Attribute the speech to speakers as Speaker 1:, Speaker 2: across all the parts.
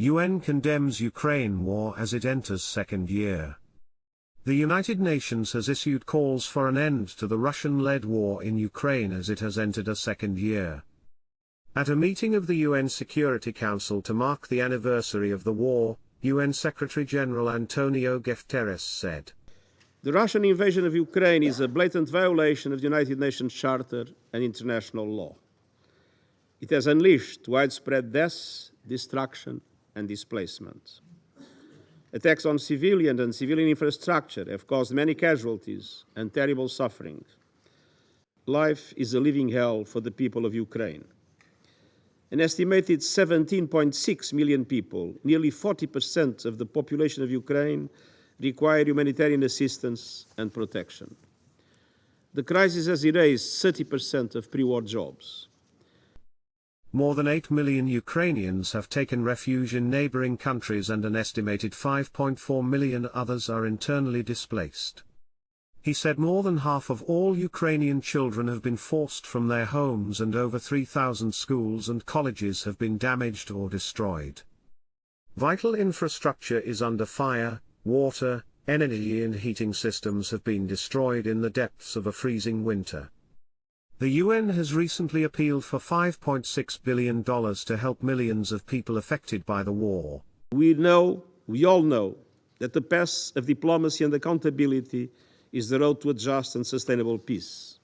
Speaker 1: UN condemns Ukraine war as it enters second year. The United Nations has issued calls for an end to the Russian-led war in Ukraine as it has entered a second year. At a meeting of the UN Security Council to mark the anniversary of the war, UN Secretary-General Antonio Guterres said,
Speaker 2: "The Russian invasion of Ukraine is a blatant violation of the United Nations Charter and international law. It has unleashed widespread deaths, destruction, and displacement. Attacks on civilian and civilian infrastructure have caused many casualties and terrible suffering. Life is a living hell for the people of Ukraine. An estimated 17.6 million people, nearly 40% of the population of Ukraine, require humanitarian assistance and protection. The crisis has erased 30% of pre-war jobs.
Speaker 1: More than 8 million Ukrainians have taken refuge in neighboring countries and an estimated 5.4 million others are internally displaced. He said more than half of all Ukrainian children have been forced from their homes and over 3,000 schools and colleges have been damaged or destroyed. Vital infrastructure is under fire, water, energy and heating systems have been destroyed in the depths of a freezing winter. The UN has recently appealed for $5.6 billion to help millions of people affected by the war.
Speaker 2: We all know, that the path of diplomacy and accountability is the road to a just and sustainable peace.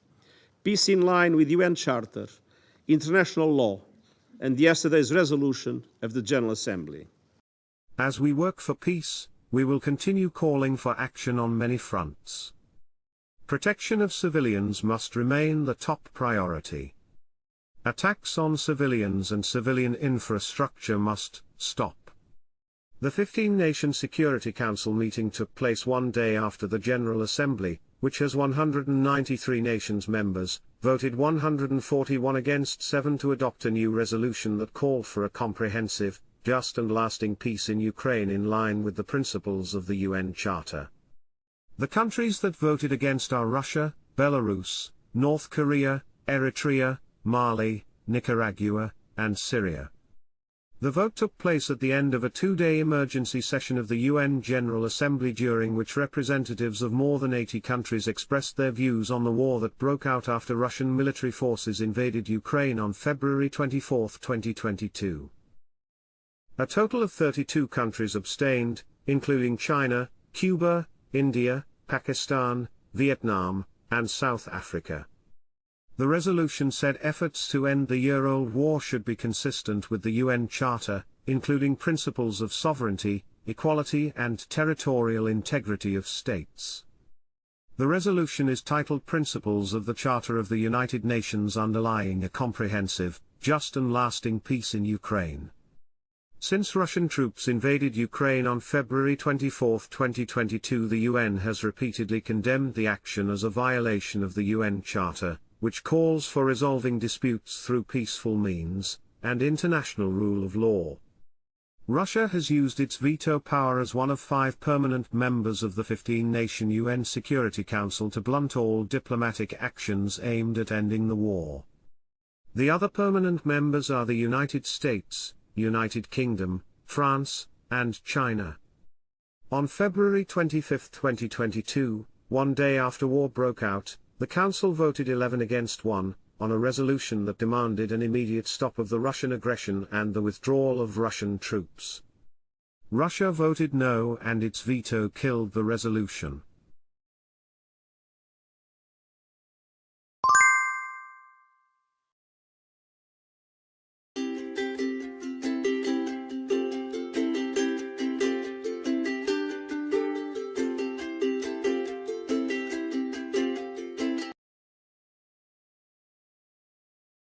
Speaker 2: Peace in line with UN Charter, international law, and yesterday's resolution of the General Assembly.
Speaker 1: As we work for peace, we will continue calling for action on many fronts. Protection of civilians must remain the top priority. Attacks on civilians and civilian infrastructure must stop. The 15-nation Security Council meeting took place one day after the General Assembly, which has 193 nations members, voted 141 against 7 to adopt a new resolution that called for a comprehensive, just and lasting peace in Ukraine in line with the principles of the UN Charter. The countries that voted against are Russia, Belarus, North Korea, Eritrea, Mali, Nicaragua, and Syria. The vote took place at the end of a two-day emergency session of the UN General Assembly during which representatives of more than 80 countries expressed their views on the war that broke out after Russian military forces invaded Ukraine on February 24, 2022. A total of 32 countries abstained, including China, Cuba, India, Pakistan, Vietnam, and South Africa. The resolution said efforts to end the year-old war should be consistent with the UN Charter, including principles of sovereignty, equality and territorial integrity of states. The resolution is titled Principles of the Charter of the United Nations underlying a comprehensive, just and lasting peace in Ukraine. Since Russian troops invaded Ukraine on February 24, 2022, the UN has repeatedly condemned the action as a violation of the UN Charter, which calls for resolving disputes through peaceful means, and international rule of law. Russia has used its veto power as one of 5 permanent members of the 15-nation UN Security Council to blunt all diplomatic actions aimed at ending the war. The other permanent members are the United States, United Kingdom, France, and China. On February 25, 2022, one day after war broke out, the Council voted 11 against 1, on a resolution that demanded an immediate stop of the Russian aggression and the withdrawal of Russian troops. Russia voted no and its veto killed the resolution.